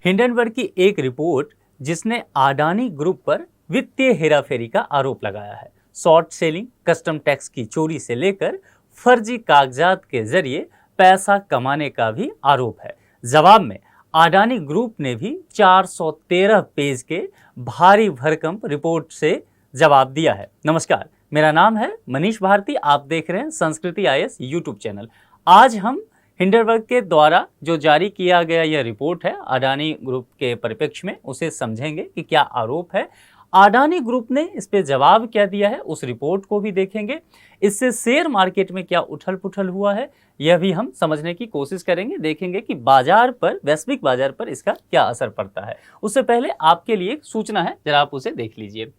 Hindenburg की एक report जिसने अडानी ग्रुप पर वित्तीय हेराफेरी का आरोप लगाया है। शॉर्ट सेलिंग, कस्टम टैक्स की चोरी से लेकर फर्जी कागजात के जरिए पैसा कमाने का भी आरोप है। जवाब में अडानी ग्रुप ने भी 413 पेज के भारी भरकम रिपोर्ट से जवाब दिया है। नमस्कार, मेरा नाम है मनीष भारती। आप देख रहे हैं संस्कृति आईएएस यूट्यूब चैनल। आज हम हिंडनबर्ग के द्वारा जो जारी किया गया यह रिपोर्ट है अडानी ग्रुप के परिप्रेक्ष्य में, उसे समझेंगे कि क्या आरोप है, अडानी ग्रुप ने इस पे जवाब क्या दिया है, उस रिपोर्ट को भी देखेंगे। इससे शेयर मार्केट में क्या उछल पुछल हुआ है यह भी हम समझने की कोशिश करेंगे। देखेंगे कि बाजार पर, वैश्विक बाजार पर इसका क्या असर पड़ता है। उससे पहले आपके लिए एक सूचना है, जरा आप उसे देख लीजिए।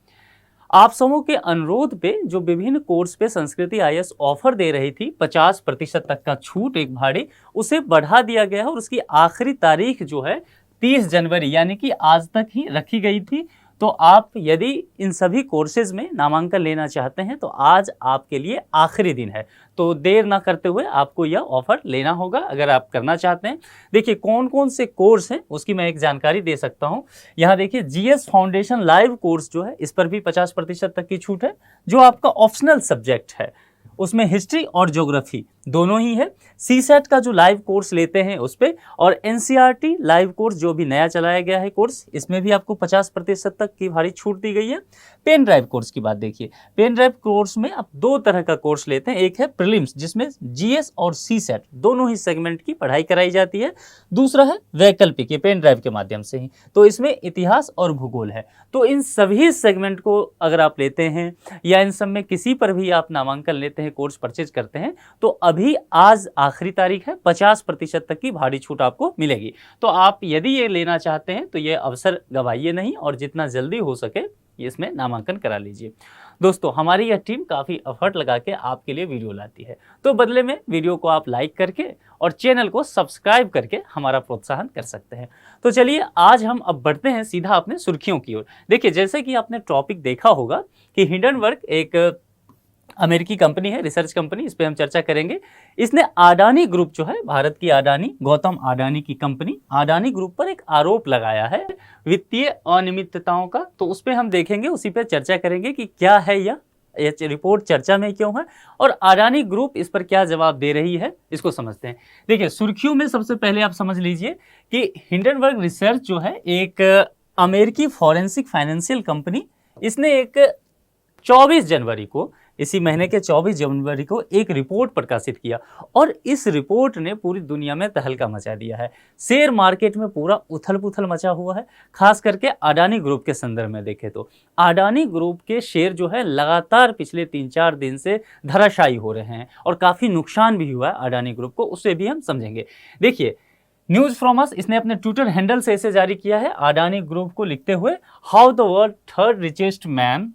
आप समूह के अनुरोध पे जो विभिन्न कोर्स पे संस्कृति आईएएस ऑफर दे रही थी, 50% तक का छूट एक भाड़े, उसे बढ़ा दिया गया है और उसकी आखिरी तारीख जो है 30 जनवरी यानी कि आज तक ही रखी गई थी। तो आप यदि इन सभी कोर्सेज में नामांकन लेना चाहते हैं तो आज आपके लिए आखिरी दिन है। तो देर ना करते हुए आपको यह ऑफर लेना होगा अगर आप करना चाहते हैं। देखिए कौन कौन से कोर्स हैं उसकी मैं एक जानकारी दे सकता हूं। यहाँ देखिए जीएस फाउंडेशन लाइव कोर्स जो है इस पर भी 50% तक की छूट है। जो आपका ऑप्शनल सब्जेक्ट है उसमें हिस्ट्री और ज्योग्राफी दोनों ही है। सीसेट का जो लाइव कोर्स लेते हैं उस पे, और एनसीईआरटी लाइव कोर्स जो भी नया चलाया गया है कोर्स, इसमें भी आपको 50% तक की भारी छूट दी गई है। पेन ड्राइव कोर्स की बात देखिए, पेन ड्राइव कोर्स में आप दो तरह का कोर्स लेते हैं। एक है प्रीलिम्स जिसमें जीएस और सीसेट दोनों ही सेगमेंट की पढ़ाई कराई जाती है। दूसरा है वैकल्पिक, ये पेन ड्राइव के माध्यम से ही, तो इसमें इतिहास और भूगोल है। तो इन सभी सेगमेंट को अगर आप लेते हैं या इन सब में किसी पर भी आप नामांकन लेते हैं, कोर्स परचेज करते हैं, तो अभी आज आखिरी तारीख है, 50% तक की भारी छूट आपको मिलेगी। तो आप यदि ये लेना चाहते हैं तो ये अवसर गवाइए नहीं और जितना जल्दी हो सके इसमें नामांकन करा लीजिए। दोस्तों, हमारी यह टीम काफ़ी एफर्ट लगा के आपके लिए वीडियो लाती है, तो बदले में वीडियो को आप लाइक करके और चैनल को सब्सक्राइब करके हमारा प्रोत्साहन कर सकते हैं। तो चलिए आज हम अब बढ़ते हैं सीधा अपने सुर्खियों की ओर। देखिए जैसे कि आपने टॉपिक देखा होगा कि हिंडनबर्ग एक अमेरिकी कंपनी है, रिसर्च कंपनी, इस पे हम चर्चा करेंगे। इसने अडानी ग्रुप जो है, भारत की अडानी, गौतम अडानी की कंपनी, अडानी ग्रुप पर एक आरोप लगाया है वित्तीय अनियमितताओं का। तो उस पे हम देखेंगे, उसी पे चर्चा करेंगे कि क्या है यह रिपोर्ट चर्चा में क्यों है और अडानी ग्रुप इस पर क्या जवाब दे रही है, इसको समझते हैं। देखिए सुर्खियों में सबसे पहले आप समझ लीजिए कि हिंडनबर्ग रिसर्च जो है एक अमेरिकी फॉरेंसिक फाइनेंशियल कंपनी, इसने एक 24 जनवरी को, इसी महीने के 24 जनवरी को एक रिपोर्ट प्रकाशित किया और इस रिपोर्ट ने पूरी दुनिया में तहलका मचा दिया है। शेयर मार्केट में पूरा उथल पुथल मचा हुआ है। खास करके अडानी ग्रुप के संदर्भ में देखें तो अडानी ग्रुप के शेयर जो है लगातार पिछले 3-4 दिन से धराशायी हो रहे हैं और काफ़ी नुकसान भी हुआ है अडानी ग्रुप को, उससे भी हम समझेंगे। देखिए न्यूज फ्रॉम अस, इसने अपने ट्विटर हैंडल से इसे जारी किया है अडानी ग्रुप को लिखते हुए, how the world third richest man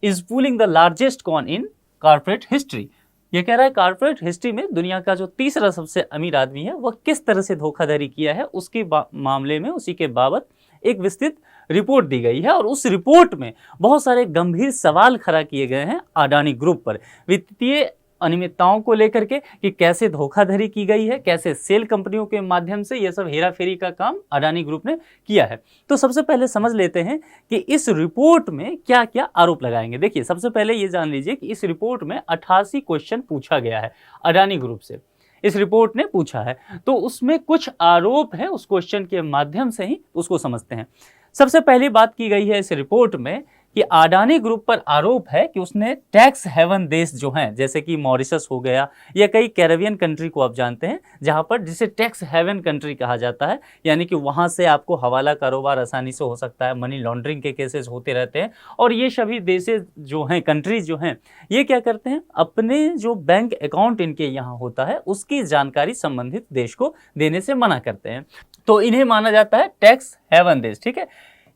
is pulling the largest coin in corporate history. ये कह रहा है कॉर्पोरेट हिस्ट्री में दुनिया का जो तीसरा सबसे अमीर आदमी है वह किस तरह से धोखाधड़ी किया है, उसके मामले में, उसी के बाबत एक विस्तृत रिपोर्ट दी गई है। और उस रिपोर्ट में बहुत सारे गंभीर सवाल खड़ा किए गए हैं अडानी ग्रुप पर, वित्तीय अनियमितताओं को लेकर के कि कैसे धोखाधड़ी की गई है, कैसे सेल कंपनियों के माध्यम से यह सब हेराफेरी का काम अडानी ग्रुप ने किया है। तो सबसे पहले समझ लेते हैं कि इस रिपोर्ट में क्या क्या आरोप लगाएंगे। देखिए सबसे पहले ये जान लीजिए कि इस रिपोर्ट में 88 क्वेश्चन पूछा गया है अडानी ग्रुप से, इस रिपोर्ट ने पूछा है। तो उसमें कुछ आरोप है, उस क्वेश्चन के माध्यम से ही उसको समझते हैं। सबसे पहली बात की गई है इस रिपोर्ट में कि अडानी ग्रुप पर आरोप है कि उसने टैक्स हेवन देश जो हैं, जैसे कि मॉरिशस हो गया या कई कैरेबियन कंट्री को आप जानते हैं, जहां पर जिसे टैक्स हेवन कंट्री कहा जाता है, यानी कि वहां से आपको हवाला कारोबार आसानी से हो सकता है, मनी लॉन्ड्रिंग के केसेस होते रहते हैं। और ये सभी देशें जो हैं, कंट्रीज जो हैं, ये क्या करते हैं, अपने जो बैंक अकाउंट इनके यहाँ होता है उसकी जानकारी संबंधित देश को देने से मना करते हैं। तो इन्हें माना जाता है टैक्स हेवन देश। ठीक है,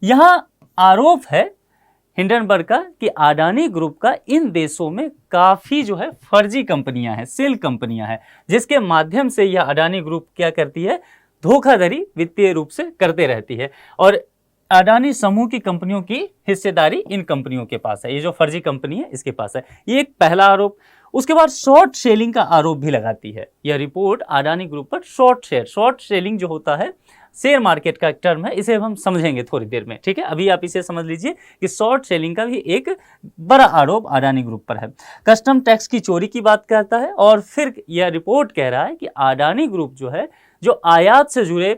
यहाँ आरोप है हिंडनबर्ग का कि अडानी ग्रुप का इन देशों में काफ़ी जो है फर्जी कंपनियां हैं, सेल कंपनियां हैं, जिसके माध्यम से यह अडानी ग्रुप क्या करती है, धोखाधड़ी वित्तीय रूप से करते रहती है। और अडानी समूह की कंपनियों की हिस्सेदारी इन कंपनियों के पास है, ये जो फर्जी कंपनी है इसके पास है। ये एक पहला आरोप। उसके बाद शॉर्ट सेलिंग का आरोप भी लगाती है यह रिपोर्ट अडानी ग्रुप पर। शॉर्ट सेलिंग जो होता है, शेयर मार्केट का एक टर्म है, इसे हम समझेंगे थोड़ी देर में, ठीक है। अभी आप इसे समझ लीजिए कि शॉर्ट सेलिंग का भी एक बड़ा आरोप अडानी ग्रुप पर है। कस्टम टैक्स की चोरी की बात करता है और फिर यह रिपोर्ट कह रहा है कि अडानी ग्रुप जो है, जो आयात से जुड़े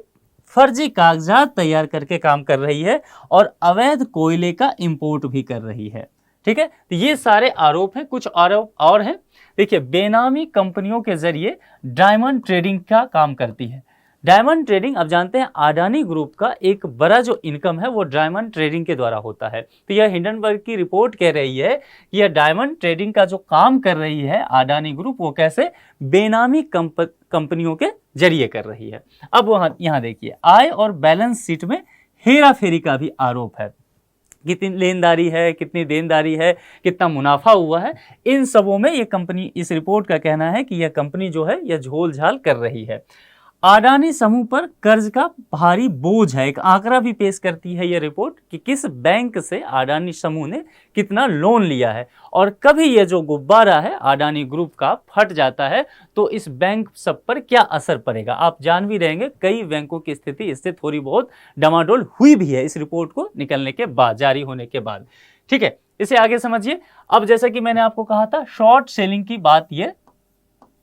फर्जी कागजात तैयार करके काम कर रही है और अवैध कोयले का इंपोर्ट भी कर रही है, ठीक है। तो ये सारे आरोप हैं। कुछ आरोप और हैं, देखिए, बेनामी कंपनियों के जरिए डायमंड ट्रेडिंग का काम करती है। डायमंड ट्रेडिंग, आप जानते हैं अडानी ग्रुप का एक बड़ा जो इनकम है वो डायमंड ट्रेडिंग के द्वारा होता है। तो यह हिंडनबर्ग की रिपोर्ट कह रही है कि यह डायमंड ट्रेडिंग का जो काम कर रही है अडानी ग्रुप, वो कैसे बेनामी कंपनियों के जरिए कर रही है। अब वहां यहां देखिए, आय और बैलेंस शीट में हेरा फेरी का भी आरोप है। कितनी लेनदारी है, कितनी देनदारी है, कितना मुनाफा हुआ है, इन सबों में ये कंपनी, इस रिपोर्ट का कहना है कि यह कंपनी जो है यह झोल झाल कर रही है। अडानी समूह पर कर्ज का भारी बोझ है। एक आंकड़ा भी पेश करती है यह रिपोर्ट कि किस बैंक से अडानी समूह ने कितना लोन लिया है, और कभी यह जो गुब्बारा है अडानी ग्रुप का फट जाता है तो इस बैंक सब पर क्या असर पड़ेगा। आप जान भी रहेंगे, कई बैंकों की स्थिति इससे थोड़ी बहुत डमाडोल हुई भी है इस रिपोर्ट को निकलने के बाद, जारी होने के बाद, ठीक है। इसे आगे समझिए। अब जैसा कि मैंने आपको कहा था, शॉर्ट सेलिंग की बात यह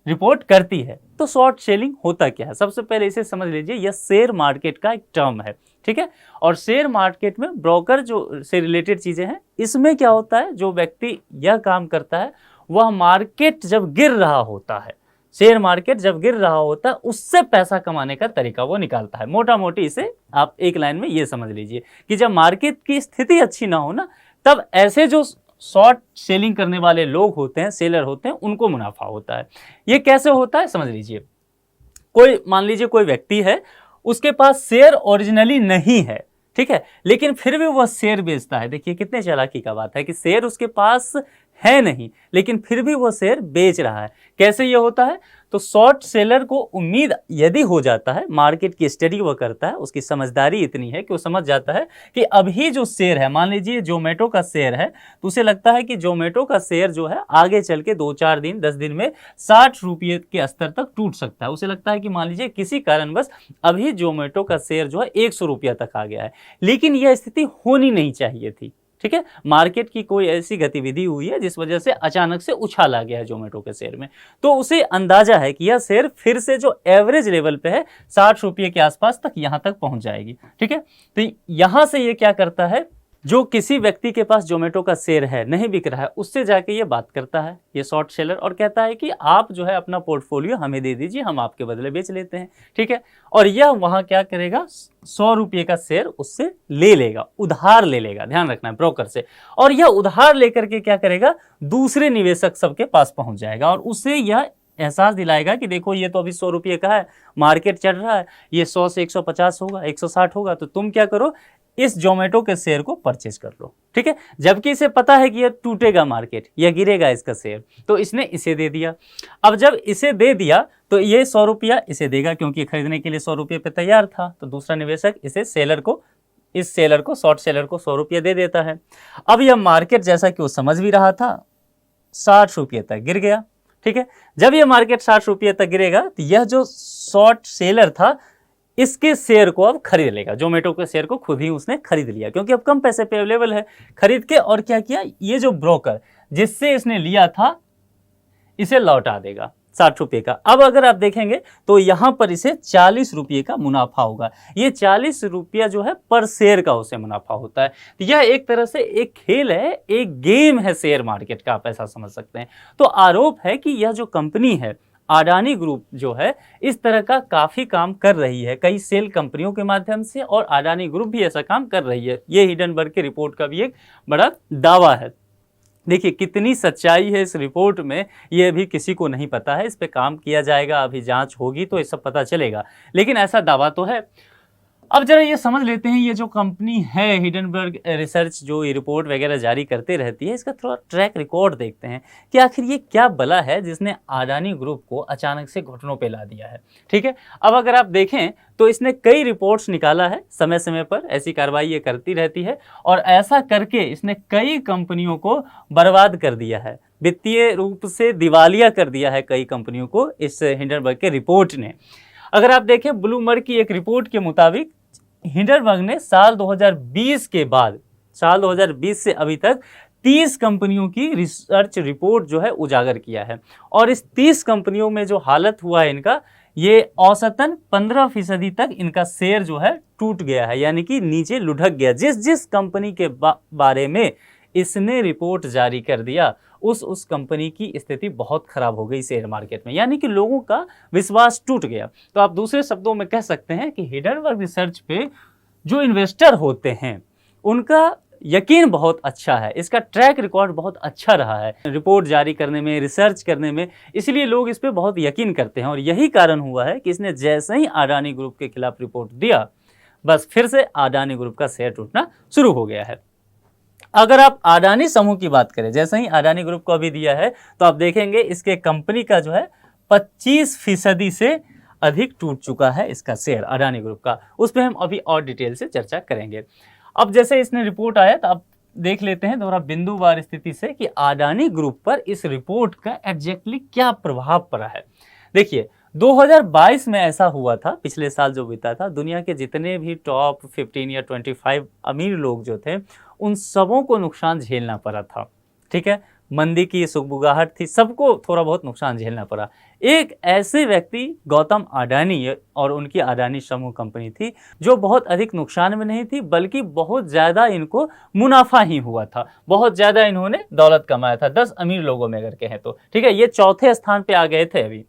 रिपोर्ट करती है। तो शॉर्ट सेलिंग होता क्या है, सबसे पहले इसे समझ लीजिए। यह शेयर मार्केट का एक टर्म है, ठीक है। और शेयर मार्केट में ब्रोकर जो से रिलेटेड चीजें हैं, इसमें क्या होता है, जो व्यक्ति यह काम करता है वह मार्केट जब गिर रहा होता है, शेयर मार्केट जब गिर रहा होता है, उससे पैसा कमाने का तरीका वो निकालता है। मोटा मोटी इसे आप एक लाइन में ये समझ लीजिए कि जब मार्केट की स्थिति अच्छी ना हो ना, तब ऐसे जो शॉर्ट सेलिंग करने वाले लोग होते हैं, सेलर होते हैं, उनको मुनाफा होता है। ये कैसे होता है समझ लीजिए। कोई, मान लीजिए कोई व्यक्ति है, उसके पास शेयर ओरिजिनली नहीं है, ठीक है, लेकिन फिर भी वह शेयर बेचता है। देखिए कितने चालाकी का बात है कि शेयर उसके पास है नहीं, लेकिन फिर भी वह शेयर बेच रहा है। कैसे ये होता है, तो शॉर्ट सेलर को उम्मीद यदि हो जाता है, मार्केट की स्टडी वो करता है, उसकी समझदारी इतनी है कि वो समझ जाता है कि अभी जो शेयर है, मान लीजिए जोमेटो का शेयर है, तो उसे लगता है कि जोमेटो का शेयर जो है आगे चल के 2-4 दिन 10 दिन में 60 रुपये के स्तर तक टूट सकता है। उसे लगता है कि मान लीजिए किसी कारणवश अभी जोमेटो का शेयर जो है 100 रुपया तक आ गया है, लेकिन यह स्थिति होनी नहीं चाहिए थी, ठीक है। मार्केट की कोई ऐसी गतिविधि हुई है जिस वजह से अचानक से उछाल आ गया है जोमेटो के शेयर में, तो उसे अंदाजा है कि यह शेयर फिर से जो एवरेज लेवल पे है 60 रुपये के आसपास तक यहां तक पहुंच जाएगी, ठीक है। तो यहां से ये क्या करता है, जो किसी व्यक्ति के पास जोमेटो का शेयर है, नहीं बिक रहा है, उससे जाके ये बात करता है ये शॉर्ट सेलर, और कहता है कि आप जो है अपना पोर्टफोलियो हमें दे दीजिए, हम आपके बदले बेच लेते हैं, ठीक है। और यह वहां क्या करेगा, 100 रुपये का शेयर उससे ले लेगा, उधार ले लेगा, ध्यान रखना है, ब्रोकर से। और यह उधार लेकर के क्या करेगा, दूसरे निवेशक सबके पास पहुंच जाएगा और उससे यह एहसास दिलाएगा कि देखो ये तो अभी 100 रुपये का है, मार्केट चढ़ रहा है, ये 100 से 150 होगा, 160 होगा, तो तुम क्या करो, इस जोमेटो के शेयर को परचेज कर लो, ठीक है। जबकि इसे पता है कि यह टूटेगा मार्केट, यह गिरेगा इसका शेयर, तो इसने इसे दे दिया। अब जब इसे दे दिया तो ये 100 रुपया इसे देगा, क्योंकि खरीदने के लिए 100 रुपये पे तैयार था, तो दूसरा निवेशक इसे सेलर को, इस सेलर को, शॉर्ट सेलर को 100 रुपया दे देता है। अब यह मार्केट जैसा कि वो समझ भी रहा था 60 रुपये तक गिर गया, ठीक है। जब यह मार्केट 60 रुपये तक गिरेगा तो यह जो शॉर्ट सेलर था इसके शेयर को अब खरीद लेगा, जोमेटो के शेयर को खुद ही उसने खरीद लिया, क्योंकि अब कम पैसे पे अवेलेबल है। खरीद के और क्या किया, ये जो ब्रोकर जिससे इसने लिया था इसे लौटा देगा 60 रुपये का। अब अगर आप देखेंगे तो यहां पर इसे 40 रुपये का मुनाफा होगा। ये 40 रुपया जो है पर शेयर का उसे मुनाफा होता है। तो यह एक तरह से एक खेल है, एक गेम है शेयर मार्केट का, आप ऐसा समझ सकते हैं। तो आरोप है कि यह जो कंपनी है अडानी ग्रुप जो है, इस तरह का काफी काम कर रही है कई सेल कंपनियों के माध्यम से, और अडानी ग्रुप भी ऐसा काम कर रही है। ये हिंडनबर्ग की रिपोर्ट का भी एक बड़ा दावा है। देखिए कितनी सच्चाई है इस रिपोर्ट में, ये अभी किसी को नहीं पता है, इस पे काम किया जाएगा, अभी जांच होगी तो ये सब पता चलेगा, लेकिन ऐसा दावा तो है। अब जरा ये समझ लेते हैं, ये जो कंपनी है हिंडनबर्ग रिसर्च जो ये रिपोर्ट वगैरह जारी करते रहती है, इसका थोड़ा ट्रैक रिकॉर्ड देखते हैं कि आखिर ये क्या बला है जिसने अडानी ग्रुप को अचानक से घुटनों पे ला दिया है, ठीक है। अब अगर आप देखें तो इसने कई रिपोर्ट्स निकाला है, समय समय पर ऐसी कार्रवाई ये करती रहती है, और ऐसा करके इसने कई कंपनियों को बर्बाद कर दिया है, वित्तीय रूप से दिवालिया कर दिया है कई कंपनियों को इस हिंडनबर्ग के रिपोर्ट ने। अगर आप देखें ब्लूमबर्ग की एक रिपोर्ट के मुताबिक हिंडनबर्ग ने साल 2020 के बाद, साल 2020 से अभी तक 30 कंपनियों की रिसर्च रिपोर्ट जो है उजागर किया है। और इस 30 कंपनियों में जो हालत हुआ है इनका, ये औसतन 15% तक इनका शेयर जो है टूट गया है, यानी कि नीचे लुढ़क गया। जिस जिस कंपनी के बारे में इसने रिपोर्ट जारी कर दिया, उस कंपनी की स्थिति बहुत खराब हो गई शेयर मार्केट में, यानी कि लोगों का विश्वास टूट गया। तो आप दूसरे शब्दों में कह सकते हैं कि हिंडनबर्ग रिसर्च पे जो इन्वेस्टर होते हैं उनका यकीन बहुत अच्छा है, इसका ट्रैक रिकॉर्ड बहुत अच्छा रहा है रिपोर्ट जारी करने में, रिसर्च करने में, इसलिए लोग इस पे बहुत यकीन करते हैं। और यही कारण हुआ है कि इसने जैसे ही अडानी ग्रुप के खिलाफ रिपोर्ट दिया, बस फिर से अडानी ग्रुप का शेयर टूटना शुरू हो गया है। अगर आप अडानी समूह की बात करें, जैसे ही अडानी ग्रुप को अभी दिया है, तो आप देखेंगे इसके कंपनी का जो है 25% से अधिक टूट चुका है इसका शेयर अडानी ग्रुप का। उस पर हम अभी और डिटेल से चर्चा करेंगे। अब जैसे इसने रिपोर्ट आया तो आप देख लेते हैं थोड़ा बिंदुवार स्थिति से कि अडानी ग्रुप पर इस रिपोर्ट का एग्जैक्टली क्या प्रभाव पड़ा है। देखिए 2022 में ऐसा हुआ था, पिछले साल जो बीता था, दुनिया के जितने भी टॉप 15 या 25 अमीर लोग जो थे, उन सबों को नुकसान झेलना पड़ा था। ठीक है, मंदी की सुगबुगाहट थी, सबको थोड़ा बहुत नुकसान झेलना पड़ा। एक ऐसे व्यक्ति गौतम अडानी और उनकी अडानी समूह कंपनी थी जो बहुत अधिक नुकसान में नहीं थी, बल्कि बहुत ज़्यादा इनको मुनाफा ही हुआ था, बहुत ज़्यादा इन्होंने दौलत कमाया था 10 अमीर लोगों में अगर कहें तो। ठीक है, ये चौथे स्थान पे आ गए थे अभी।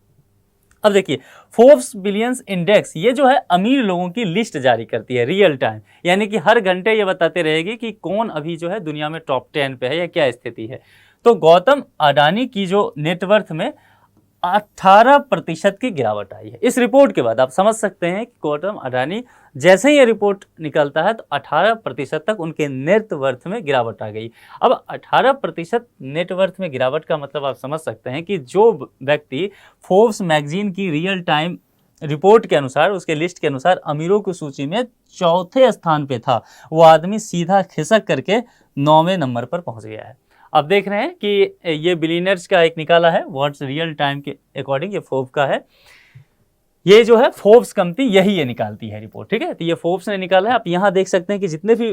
अब देखिए फोर्ब्स बिलियंस इंडेक्स, ये जो है अमीर लोगों की लिस्ट जारी करती है रियल टाइम, यानी कि हर घंटे ये बताते रहेगी कि कौन अभी जो है दुनिया में टॉप 10 पे है या क्या स्थिति है। तो गौतम अडानी की जो नेटवर्थ में 18% की गिरावट आई है इस रिपोर्ट के बाद। आप समझ सकते हैं कि गौतम अडानी जैसे ही ये रिपोर्ट निकलता है तो 18% तक उनके नेटवर्थ में गिरावट आ गई। अब 18% नेटवर्थ में गिरावट का मतलब आप समझ सकते हैं कि जो व्यक्ति फोर्ब्स मैगजीन की रियल टाइम रिपोर्ट के अनुसार, उसके लिस्ट के अनुसार अमीरों की सूची में चौथे स्थान पे था, वो आदमी सीधा खिसक करके 9वें नंबर पर पहुंच गया है। अब देख रहे हैं कि ये बिलियनर्स का एक निकाला है व्हाट्स रियल टाइम के अकॉर्डिंग, ये फोर्ब्स का है। ये जो है फोर्ब्स कंपनी यही ये निकालती है रिपोर्ट। ठीक है, तो ये फोर्ब्स ने निकाला है। आप यहाँ देख सकते हैं कि जितने भी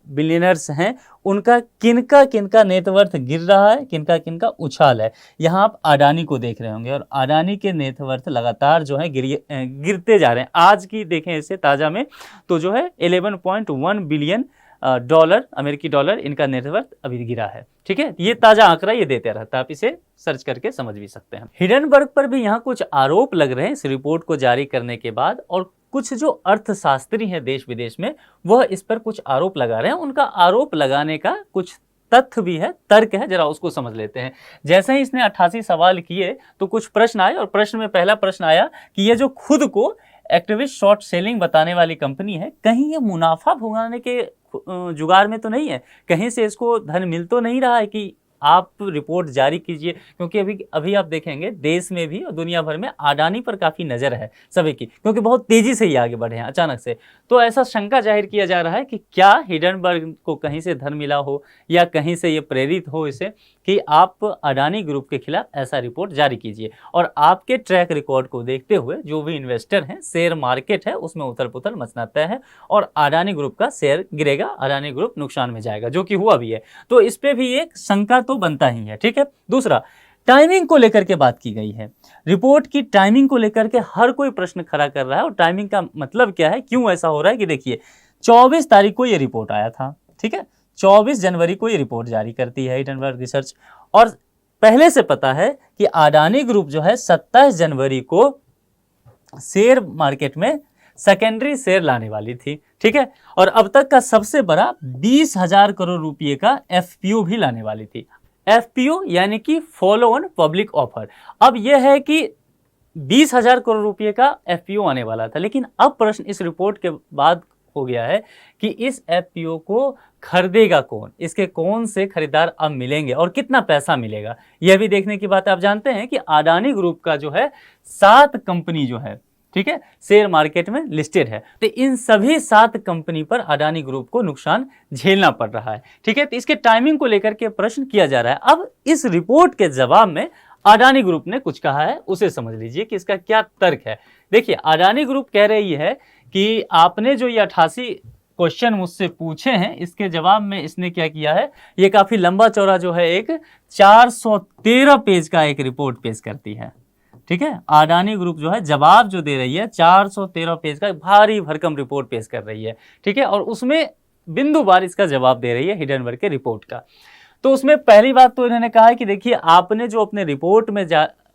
बिलियनर्स हैं उनका किनका किनका नेटवर्थ गिर रहा है, किनका किनका उछाल है। यहाँ आप अडानी को देख रहे होंगे और अडानी के नेटवर्थ लगातार जो है गिरते जा रहे हैं। आज की देखें इसे ताज़ा में तो जो है 11.1 बिलियन डॉलर, अमेरिकी डॉलर इनका नेटवर्थ अभी गिरा है। ठीक है, ये ताजा आंकड़ा ये देते रहता है, आप इसे सर्च करके समझ भी सकते हैं। हिंडनबर्ग पर भी यहाँ कुछ आरोप लग रहे हैं इस रिपोर्ट को जारी करने के बाद, और कुछ जो अर्थशास्त्री हैं देश विदेश में वह इस पर कुछ आरोप लगा रहे हैं। उनका आरोप लगाने का कुछ तथ्य भी है, तर्क है, जरा उसको समझ लेते हैं। जैसे ही इसने 88 सवाल किए तो कुछ प्रश्न आए, और प्रश्न में पहला प्रश्न आया कि ये जो खुद को एक्टिविस्ट शॉर्ट सेलिंग बताने वाली कंपनी है, कहीं ये मुनाफा भुगताने के जुगाड़ में तो नहीं है, कहीं से इसको धन मिल तो नहीं रहा है कि आप रिपोर्ट जारी कीजिए। क्योंकि अभी आप देखेंगे देश में भी और दुनिया भर में अडानी पर काफ़ी नज़र है सभी की, क्योंकि बहुत तेज़ी से ही आगे बढ़े हैं अचानक से। तो ऐसा शंका जाहिर किया जा रहा है कि क्या हिंडनबर्ग को कहीं से धन मिला हो या कहीं से ये प्रेरित हो इसे कि आप अडानी ग्रुप के खिलाफ ऐसा रिपोर्ट जारी कीजिए। और आपके ट्रैक रिकॉर्ड को देखते हुए जो भी इन्वेस्टर हैं, शेयर मार्केट है उसमें उथल पुथल मचना तय है और अडानी ग्रुप का शेयर गिरेगा, अडानी ग्रुप नुकसान में जाएगा, जो कि हुआ भी है। तो इस पर भी एक शंका तो बनता ही है। ठीक है, दूसरा टाइमिंग को लेकर के बात की गई है। रिपोर्ट की टाइमिंग को लेकर के हर कोई प्रश्न खड़ा कर रहा है, और टाइमिंग का मतलब क्या है, क्यों ऐसा हो रहा है कि देखिए 24 तारीख को ये रिपोर्ट आया था। ठीक है, 24 जनवरी को ये रिपोर्ट जारी करती है हिंडनबर्ग रिसर्च, और पहले से पता है कि अडानी ग्रुप जो है 27 जनवरी को शेयर मार्केट में सेकेंडरी शेयर लाने वाली थी। ठीक है, और अब तक का सबसे बड़ा 20,000 करोड़ रुपए का एफपीओ भी लाने वाली थी। एफपीओ यानी कि फॉलो ऑन पब्लिक ऑफर। अब यह है कि 20,000 करोड़ रुपए का एफपीओ आने वाला था, लेकिन अब प्रश्न इस रिपोर्ट के बाद हो गया है कि इस एफपीओ को खरीदेगा कौन, इसके कौन से खरीदार अब मिलेंगे और कितना पैसा मिलेगा, यह भी देखने की बात है। आप जानते हैं कि अडानी ग्रुप का जो है 7 कंपनी जो है, ठीक है, शेयर मार्केट में लिस्टेड है। तो इन सभी 7 कंपनी पर अडानी ग्रुप को नुकसान झेलना पड़ रहा है। ठीक है, तो इसके टाइमिंग को लेकर के प्रश्न किया जा रहा है। अब इस रिपोर्ट के जवाब में अडानी ग्रुप ने कुछ कहा है, उसे समझ लीजिए कि इसका क्या तर्क है। देखिए, अडानी ग्रुप कह रही है कि आपने जो ये 88 क्वेश्चन मुझसे पूछे हैं, इसके जवाब में इसने क्या किया है, ये काफी लंबा चौड़ा जो है एक 413 पेज का एक रिपोर्ट पेश करती है। ठीक है, अडानी ग्रुप जो है जवाब जो दे रही है 413 पेज का भारी भरकम रिपोर्ट पेश कर रही है। ठीक है, और उसमें बिंदुवार इसका जवाब दे रही है हिडनबर्ग के रिपोर्ट का। तो उसमें पहली बात तो इन्होंने कहा है कि देखिए, आपने जो अपने रिपोर्ट में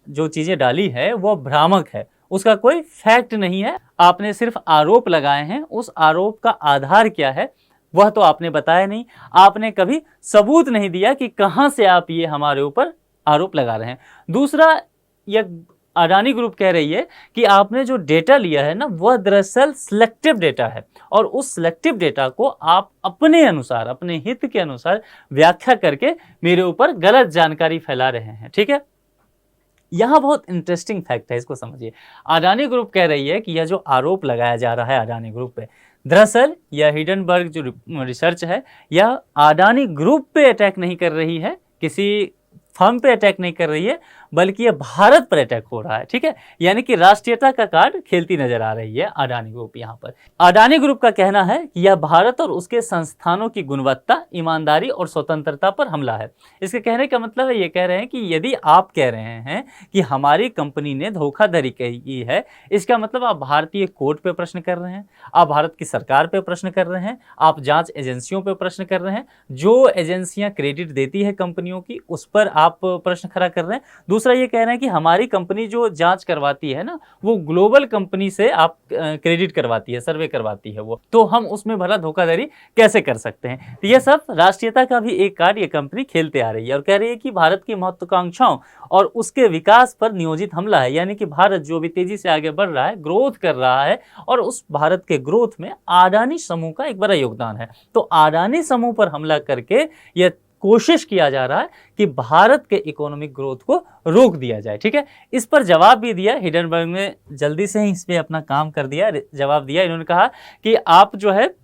जो चीजें डाली है वो भ्रामक है, उसका कोई फैक्ट नहीं है, आपने सिर्फ आरोप लगाए हैं, उस आरोप का आधार क्या है वह तो आपने बताया नहीं, आपने कभी सबूत नहीं दिया कि कहां से आप ये हमारे ऊपर आरोप लगा रहे हैं। दूसरा, यह अडानी ग्रुप कह रही है कि आपने जो डेटा लिया है ना, वह दरअसल सिलेक्टिव डेटा है और उस सिलेक्टिव डेटा को आप अपने अनुसार, अपने हित के अनुसार व्याख्या करके मेरे ऊपर गलत जानकारी फैला रहे हैं। ठीक है, यहां बहुत इंटरेस्टिंग फैक्ट है, इसको समझिए। अडानी ग्रुप कह रही है कि यह जो आरोप लगाया जा रहा है अडानी ग्रुप पे, दरअसल यह हिडनबर्ग जो रिसर्च है, यह अडानी ग्रुप पे अटैक नहीं कर रही है, किसी फर्म पे अटैक नहीं कर रही है, बल्कि यह भारत पर अटैक हो रहा है। ठीक है, यानी कि राष्ट्रीयता का कार्ड खेलती नजर आ रही है अडानी ग्रुप यहाँ पर। अडानी ग्रुप का कहना है कि यह भारत और उसके संस्थानों की गुणवत्ता, ईमानदारी और स्वतंत्रता पर हमला है। इसके कहने का मतलब है, ये कह रहे हैं कि यदि आप कह रहे हैं कि हमारी कंपनी ने धोखाधड़ी की है, इसका मतलब आप भारतीय कोर्ट पे प्रश्न कर रहे हैं, आप भारत की सरकार पे प्रश्न कर रहे हैं, आप जांच एजेंसियों पे प्रश्न कर रहे हैं, जो एजेंसियां क्रेडिट देती है कंपनियों की उस पर आप प्रश्न खड़ा कर रहे हैं। दूसरा ये कह रहे हैं कि हमारी कंपनी जो जांच करवाती है ना, वो ग्लोबल कंपनी से आप क्रेडिट करवाती है, सर्वे करवाती है वो, तो हम उसमें भला धोखाधड़ी कैसे कर सकते हैं। तो ये सब राष्ट्रीयता का भी एक कार्ड ये कंपनी खेलते आ रही है और कह रही है कि भारत की महत्वाकांक्षाओं और उसके विकास पर नियोजित हमला है। यानी कि भारत जो भी तेजी से आगे बढ़ रहा है, ग्रोथ कर रहा है, और उस भारत के ग्रोथ में अडानी समूह का एक बड़ा योगदान है। तो अडानी समूह पर हमला करके यह कोशिश किया जा रहा है कि भारत के इकोनॉमिक ग्रोथ को रोक दिया जाए। ठीक है, इस पर जवाब भी दिया हिडनबर्ग ने, जल्दी से ही इस पे अपना काम कर दिया, जवाब दिया। इन्होंने कहा कि आप जो है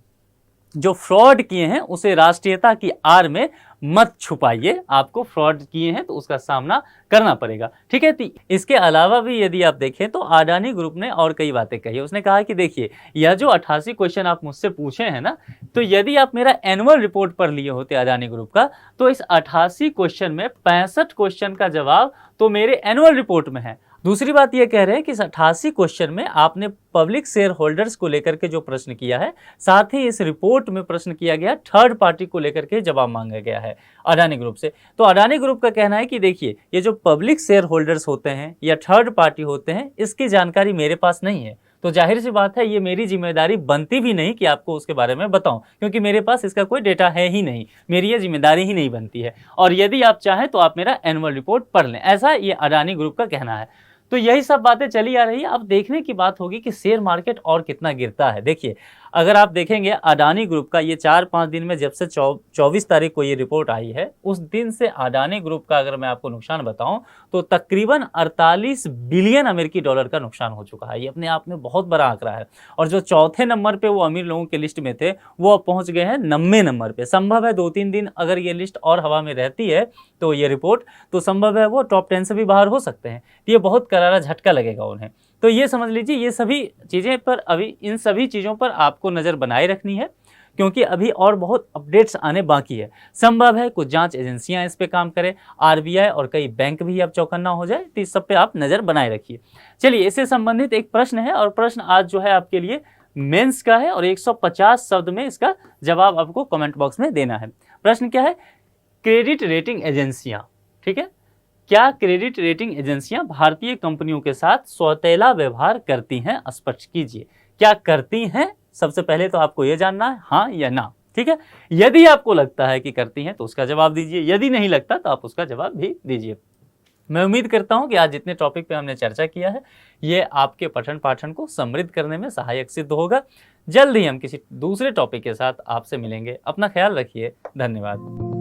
जो फ्रॉड किए हैं उसे राष्ट्रीयता की आड़ में मत छुपाइए, आपको फ्रॉड किए हैं तो उसका सामना करना पड़ेगा। ठीक है, इसके अलावा भी यदि आप देखें तो अडानी ग्रुप ने और कई बातें कही। उसने कहा कि देखिए, यह जो 88 क्वेश्चन आप मुझसे पूछे हैं ना, तो यदि आप मेरा एनुअल रिपोर्ट पढ़ लिए होते अडानी ग्रुप का, तो इस 88 क्वेश्चन में 65 क्वेश्चन का जवाब तो मेरे एनुअल रिपोर्ट में है। दूसरी बात यह कह रहे हैं कि इस 88 क्वेश्चन में आपने पब्लिक शेयर होल्डर्स को लेकर के जो प्रश्न किया है, साथ ही इस रिपोर्ट में प्रश्न किया गया थर्ड पार्टी को लेकर के जवाब मांगा गया है अडानी ग्रुप से। तो अडानी ग्रुप का कहना है कि देखिए, ये जो पब्लिक शेयर होल्डर्स होते हैं या थर्ड पार्टी होते हैं, इसकी जानकारी मेरे पास नहीं है, तो जाहिर सी बात है ये मेरी जिम्मेदारी बनती भी नहीं कि आपको उसके बारे में बताऊं, क्योंकि मेरे पास इसका कोई डेटा है ही नहीं, मेरी ये जिम्मेदारी ही नहीं बनती है। और यदि आप चाहें तो आप मेरा एनुअल रिपोर्ट पढ़ लें, ऐसा ये अडानी ग्रुप का कहना है। तो यही सब बातें चली आ रही है। अब देखने की बात होगी कि शेयर मार्केट और कितना गिरता है। देखिए, अगर आप देखेंगे अडानी ग्रुप का ये 4-5 दिन में, जब से 24 तारीख को ये रिपोर्ट आई है, उस दिन से अडानी ग्रुप का अगर मैं आपको नुकसान बताऊं तो तकरीबन 48 बिलियन अमेरिकी डॉलर का नुकसान हो चुका है। ये अपने आप में बहुत बड़ा आंकड़ा है। और जो चौथे नंबर पे वो अमीर लोगों के लिस्ट में थे, वो अब पहुंच गए हैं 90 नंबर पे। संभव है 2-3 दिन अगर ये लिस्ट और हवा में रहती है तो ये रिपोर्ट, तो संभव है वो टॉप 10 से भी बाहर हो सकते हैं। ये बहुत करारा झटका लगेगा उन्हें। तो ये समझ लीजिए, ये सभी चीज़ें पर अभी, इन सभी चीज़ों पर आपको नज़र बनाए रखनी है, क्योंकि अभी और बहुत अपडेट्स आने बाकी है। संभव है कुछ जांच एजेंसियां इस पे काम करें, आरबीआई और कई बैंक भी अब चौकन्ना हो जाए, तो इस सब पे आप नज़र बनाए रखिए। चलिए, इससे संबंधित एक प्रश्न है, और प्रश्न आज जो है आपके लिए मेंस का है, और 150 शब्द में इसका जवाब आपको कमेंट बॉक्स में देना है। प्रश्न क्या है? क्रेडिट रेटिंग एजेंसियाँ, ठीक है, क्या क्रेडिट रेटिंग एजेंसियां भारतीय कंपनियों के साथ सौतेला व्यवहार करती हैं? स्पष्ट कीजिए, क्या करती हैं? सबसे पहले तो आपको यह जानना है, हाँ या ना। ठीक है, यदि आपको लगता है कि करती हैं तो उसका जवाब दीजिए, यदि नहीं लगता तो आप उसका जवाब भी दीजिए। मैं उम्मीद करता हूं कि आज जितने टॉपिक पे हमने चर्चा किया है, ये आपके पठन पाठन को समृद्ध करने में सहायक सिद्ध होगा। जल्द ही हम किसी दूसरे टॉपिक के साथ आपसे मिलेंगे। अपना ख्याल रखिए। धन्यवाद।